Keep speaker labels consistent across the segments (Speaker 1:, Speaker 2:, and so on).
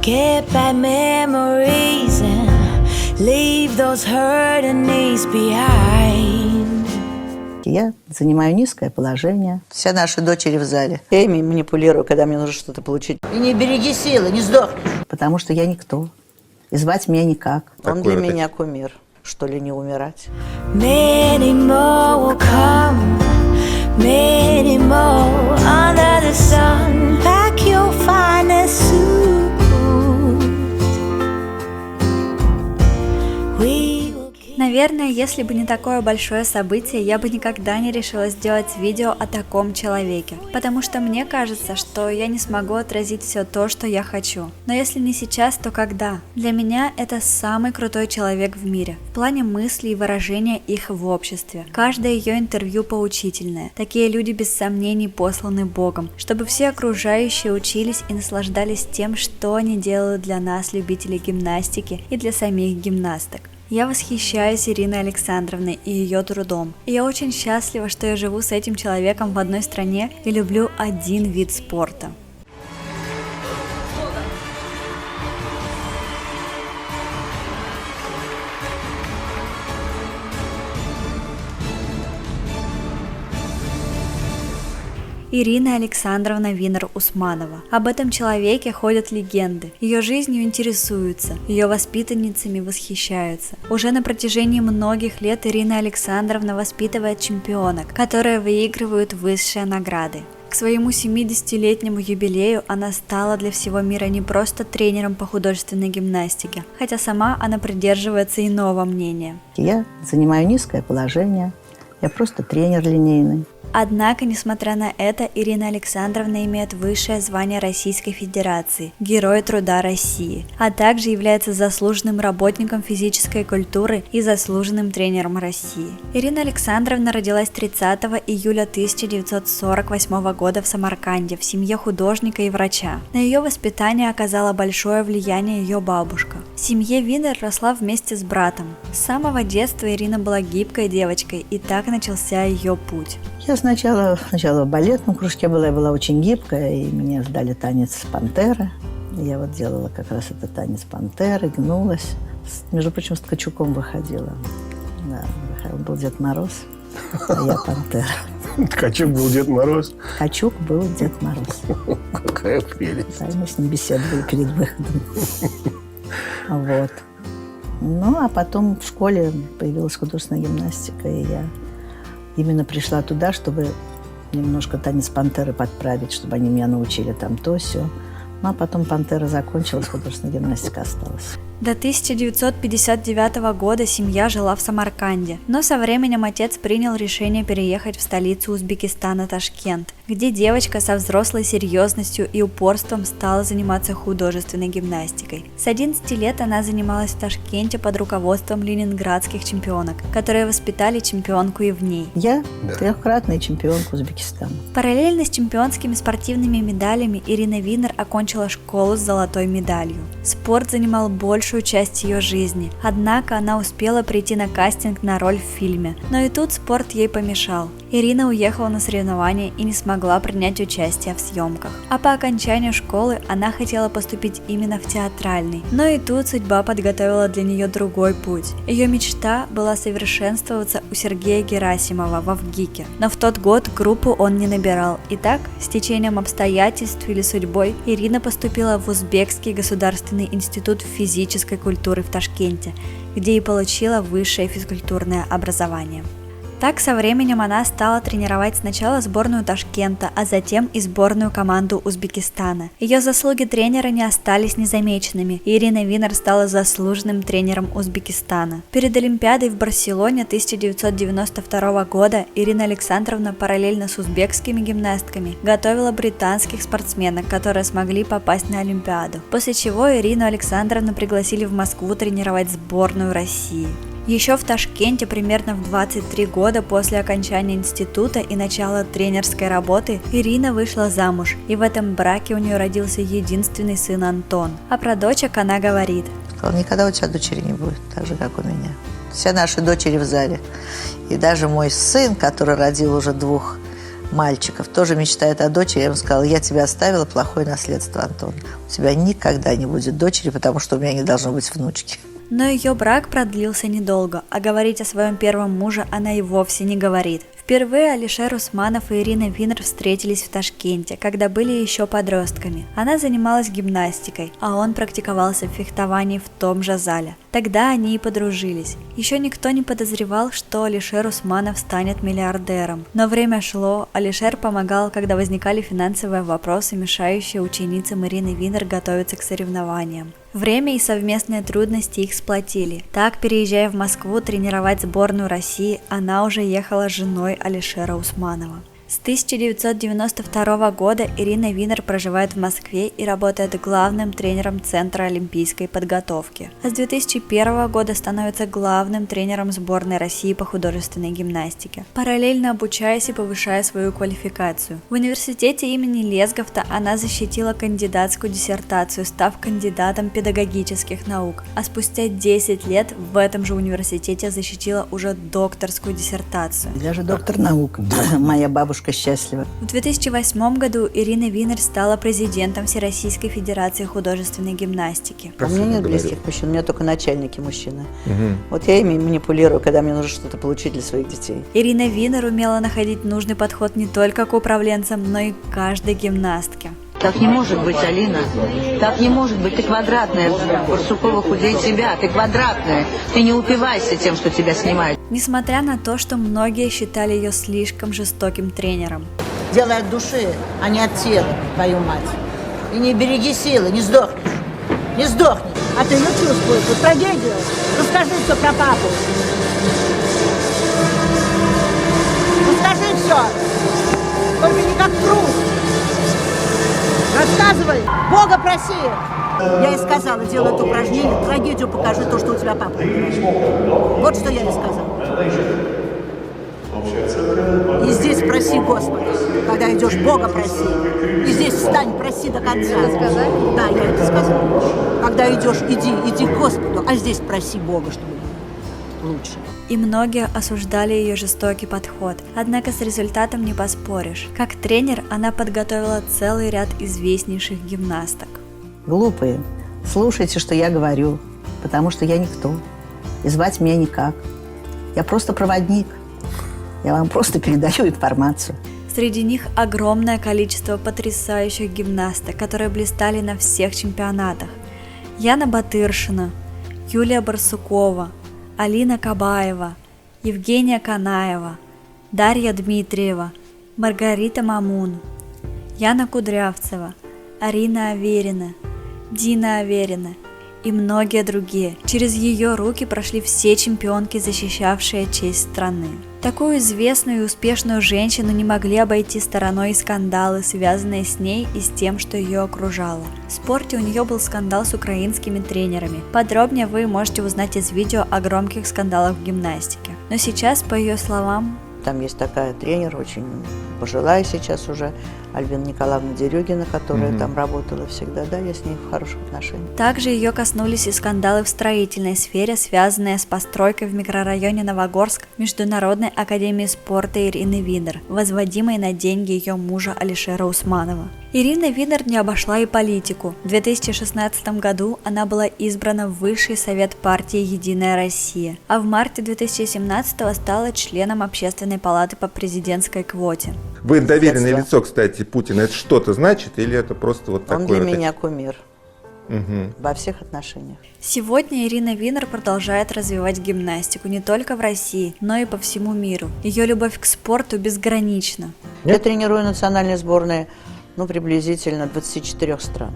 Speaker 1: Get back memories and leave those hurting knees behind.
Speaker 2: Я занимаю низкое положение.
Speaker 3: Все наши дочери в зале. Я ими манипулирую, когда мне нужно что-то получить. И не береги силы, не сдохнешь.
Speaker 2: Потому что я никто. И звать меня никак.
Speaker 3: Он для меня кумир. Что ли, не умирать?
Speaker 1: Many more will come, many more under the sun. Pack your finest suit.
Speaker 4: Наверное, если бы не такое большое событие, я бы никогда не решила сделать видео о таком человеке, потому что мне кажется, что я не смогу отразить все то, что я хочу. Но если не сейчас, то когда? Для меня это самый крутой человек в мире, в плане мыслей и выражения их в обществе. Каждое ее интервью поучительное. Такие люди без сомнений посланы Богом, чтобы все окружающие учились и наслаждались тем, что они делают для нас, любителей гимнастики, и для самих гимнасток. Я восхищаюсь Ириной Александровной и ее трудом. И я очень счастлива, что я живу с этим человеком в одной стране и люблю один вид спорта. Ирина Александровна Винер-Усманова. Об этом человеке ходят легенды. Ее жизнью интересуются, ее воспитанницами восхищаются. Уже на протяжении многих лет Ирина Александровна воспитывает чемпионок, которые выигрывают высшие награды. К своему 70-летнему юбилею она стала для всего мира не просто тренером по художественной гимнастике, хотя сама она придерживается иного мнения.
Speaker 2: Я занимаю низкое положение. Я просто тренер линейный.
Speaker 4: Однако, несмотря на это, Ирина Александровна имеет высшее звание Российской Федерации – Герой труда России, а также является заслуженным работником физической культуры и заслуженным тренером России. Ирина Александровна родилась 30 июля 1948 года в Самарканде в семье художника и врача. На ее воспитание оказала большое влияние ее бабушка. В семье Винер росла вместе с братом. С самого детства Ирина была гибкой девочкой, и так начался ее путь.
Speaker 2: Я сначала в балетном кружке была, я была очень гибкая, и мне сдали танец пантеры. Я вот делала как раз этот танец пантеры, гнулась. Между прочим, с Ткачуком выходила. Да, он был Дед Мороз, а я пантера.
Speaker 5: Ткачук был Дед Мороз?
Speaker 2: Ткачук был Дед Мороз.
Speaker 5: Какая прелесть.
Speaker 2: Да, мы с ним беседовали перед выходом. Вот. Ну, а потом в школе появилась художественная гимнастика, и я именно пришла туда, чтобы немножко танец пантеры подправить, чтобы они меня научили там то сё. Ну, а потом пантера закончилась, художественная гимнастика осталась.
Speaker 4: До 1959 года семья жила в Самарканде, но со временем отец принял решение переехать в столицу Узбекистана Ташкент, где девочка со взрослой серьезностью и упорством стала заниматься художественной гимнастикой. С 11 лет она занималась в Ташкенте под руководством ленинградских чемпионок, которые воспитали чемпионку и в ней.
Speaker 2: Я трехкратная чемпионка Узбекистана.
Speaker 4: Параллельно с чемпионскими спортивными медалями Ирина Винер окончила школу с золотой медалью. Спорт занимал большую часть ее жизни, однако она успела прийти на кастинг на роль в фильме, но и тут спорт ей помешал. Ирина уехала на соревнования и не смогла принять участие в съемках. А по окончанию школы она хотела поступить именно в театральный, но и тут судьба подготовила для нее другой путь. Ее мечта была совершенствоваться у Сергея Герасимова во ВГИКе, но в тот год группу он не набирал. И так, с течением обстоятельств или судьбой, Ирина поступила в Узбекский государственный институт физической культуры в Ташкенте, где и получила высшее физкультурное образование. Так, со временем она стала тренировать сначала сборную Ташкента, а затем и сборную команду Узбекистана. Ее заслуги тренера не остались незамеченными, и Ирина Винер стала заслуженным тренером Узбекистана. Перед Олимпиадой в Барселоне 1992 года Ирина Александровна параллельно с узбекскими гимнастками готовила британских спортсменок, которые смогли попасть на Олимпиаду, после чего Ирину Александровну пригласили в Москву тренировать сборную России. Еще в Ташкенте примерно в 23 года после окончания института и начала тренерской работы Ирина вышла замуж, и в этом браке у нее родился единственный сын Антон. А про дочек она говорит:
Speaker 3: никогда у тебя дочери не будет, так же, как у меня. Все наши дочери в зале. И даже мой сын, который родил уже двух мальчиков, тоже мечтает о дочери. Я ему сказала, я тебе оставила плохое наследство, Антон. У тебя никогда не будет дочери, потому что у меня не должно быть внучки.
Speaker 4: Но ее брак продлился недолго, а говорить о своем первом муже она и вовсе не говорит. Впервые Алишер Усманов и Ирина Винер встретились в Ташкенте, когда были еще подростками. Она занималась гимнастикой, а он практиковался в фехтовании в том же зале. Тогда они и подружились. Еще никто не подозревал, что Алишер Усманов станет миллиардером. Но время шло, Алишер помогал, когда возникали финансовые вопросы, мешающие ученицам Ирины Винер готовиться к соревнованиям. Время и совместные трудности их сплотили. Так, переезжая в Москву тренировать сборную России, она уже ехала с женой Алишера Усманова. С 1992 года Ирина Винер проживает в Москве и работает главным тренером Центра олимпийской подготовки. А с 2001 года становится главным тренером сборной России по художественной гимнастике, параллельно обучаясь и повышая свою квалификацию. В университете имени Лесговта она защитила кандидатскую диссертацию, став кандидатом педагогических наук, а спустя 10 лет в этом же университете защитила уже докторскую диссертацию.
Speaker 2: Я же доктор наук. Моя бабушка счастлива.
Speaker 4: В 2008 году Ирина Винер стала президентом Всероссийской Федерации художественной гимнастики.
Speaker 3: У меня нет близких мужчин, у меня только начальники мужчины. Вот я ими манипулирую, когда мне нужно что-то получить для своих детей.
Speaker 4: Ирина Винер умела находить нужный подход не только к управленцам, но и к каждой гимнастке.
Speaker 6: Так не может быть, Алина. Так не может быть. Ты квадратная. Барсукова худее тебя. Ты квадратная. Ты не упивайся тем, что тебя снимают.
Speaker 4: Несмотря на то, что многие считали ее слишком жестоким тренером.
Speaker 3: Делай от души, а не от тела, твою мать. И не береги силы, не сдохнешь. Не сдохнешь.
Speaker 7: А ты ее чувствуешь? Вот трагедию. Расскажи все про папу. Расскажи все. Только не как труд. Рассказывай. Бога проси. Я ей сказала, делай это упражнение, трагедию покажи, то, что у тебя папа. Вот что я ей сказала. И здесь проси Господа. Когда идешь, Бога проси. И здесь встань, проси до конца. Да, я это сказала. Когда идешь, иди к Господу, а здесь проси Бога, чтобы лучше.
Speaker 4: И многие осуждали ее жестокий подход, однако с результатом не поспоришь. Как тренер она подготовила целый ряд известнейших гимнасток.
Speaker 2: Глупые, слушайте, что я говорю, потому что я никто. И звать меня никак. Я просто проводник. Я вам просто передаю информацию.
Speaker 4: Среди них огромное количество потрясающих гимнасток, которые блистали на всех чемпионатах. Яна Батыршина, Юлия Барсукова, Алина Кабаева, Евгения Канаева, Дарья Дмитриева, Маргарита Мамун, Яна Кудрявцева, Арина Аверина, Дина Аверина и многие другие. Через ее руки прошли все чемпионки, защищавшие честь страны. Такую известную и успешную женщину не могли обойти стороной и скандалы, связанные с ней и с тем, что ее окружало. В спорте у нее был скандал с украинскими тренерами. Подробнее вы можете узнать из видео о громких скандалах в гимнастике. Но сейчас, по ее словам,
Speaker 3: Там есть такая тренер, очень пожилая сейчас уже, Альбина Николаевна Дерюгина, которая там работала всегда. Да, я с ней в хороших отношениях.
Speaker 4: также ее коснулись и скандалы в строительной сфере, связанные с постройкой в микрорайоне Новогорск Международной академии спорта Ирины Винер, возводимой на деньги ее мужа Алишера Усманова. Ирина Винер не обошла и политику. В 2016 году она была избрана в Высший совет партии «Единая Россия», а в марте 2017 стала членом Общественной палаты по президентской квоте.
Speaker 8: Вы доверенное лицо, кстати, Путина. Это что-то значит или это просто вот такое?
Speaker 3: Он для
Speaker 8: вот
Speaker 3: меня кумир. Во всех отношениях.
Speaker 4: Сегодня Ирина Винер продолжает развивать гимнастику не только в России, но и по всему миру. Ее любовь к спорту безгранична.
Speaker 3: Я тренирую национальные сборные, приблизительно 24 стран.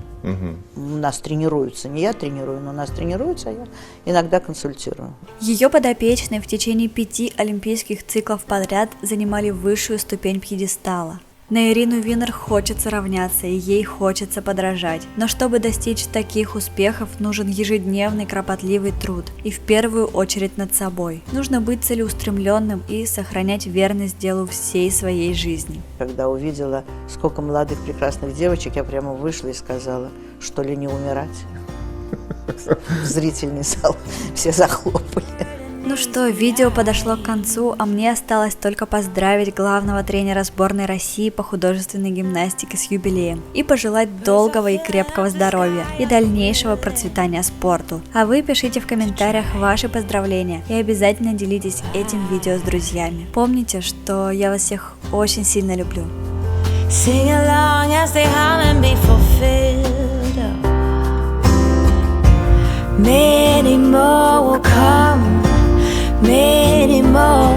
Speaker 3: У нас тренируются, не я тренирую, но у нас тренируются, а я иногда консультирую.
Speaker 4: Ее подопечные в течение 5 олимпийских циклов подряд занимали высшую ступень пьедестала. На Ирину Винер хочется равняться, и ей хочется подражать. Но чтобы достичь таких успехов, нужен ежедневный кропотливый труд, и в первую очередь над собой. Нужно быть целеустремленным и сохранять верность делу всей своей жизни.
Speaker 3: Когда увидела, сколько молодых прекрасных девочек, я прямо вышла и сказала, что ли не умирать. В зрительный зал все захлопали.
Speaker 4: Ну что, видео подошло к концу, а мне осталось только поздравить главного тренера сборной России по художественной гимнастике с юбилеем и пожелать долгого и крепкого здоровья и дальнейшего процветания спорту. А вы пишите в комментариях ваши поздравления и обязательно делитесь этим видео с друзьями. Помните, что я вас всех очень сильно люблю.
Speaker 1: Sing along as they hum and be fulfilled. Many more will come, many more.